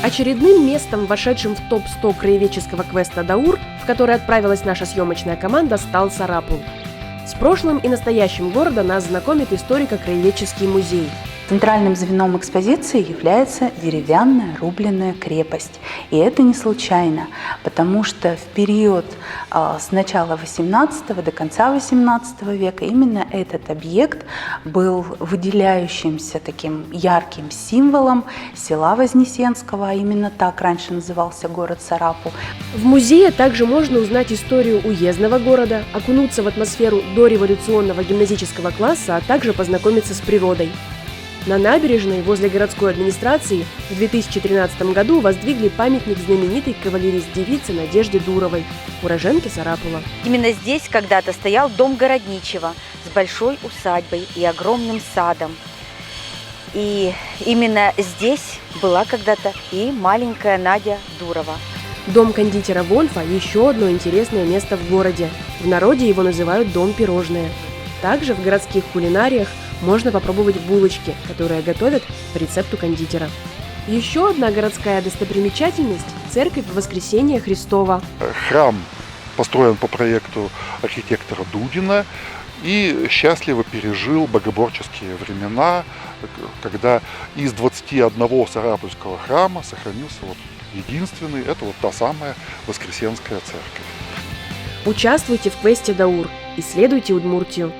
Очередным местом, вошедшим в топ-100 краеведческого квеста «Даур», в который отправилась наша съемочная команда, стал Сарапул. С прошлым и настоящим города нас знакомит историко-краеведческий музей. Центральным звеном экспозиции является деревянная рубленная крепость. И это не случайно, потому что в период с начала XVIII до конца XVIII века именно этот объект был выделяющимся таким ярким символом села Вознесенского, а именно так раньше назывался город Сарапул. В музее также можно узнать историю уездного города, окунуться в атмосферу дореволюционного гимназического класса, а также познакомиться с природой. На набережной возле городской администрации в 2013 году воздвигли памятник знаменитой кавалерист-девице Надежде Дуровой, уроженке Сарапула. Именно здесь когда-то стоял дом городничего с большой усадьбой и огромным садом. И именно здесь была когда-то и маленькая Надя Дурова. Дом кондитера Вольфа – еще одно интересное место в городе. В народе его называют «Дом пирожное». Также в городских кулинариях можно попробовать булочки, которые готовят по рецепту кондитера. Еще одна городская достопримечательность – церковь Воскресения Христова. Храм построен по проекту архитектора Дудина и счастливо пережил богоборческие времена, когда из 21 сарапульского храма сохранился единственный – это та самая Воскресенская церковь. Участвуйте в квесте «Даур», исследуйте Удмуртию.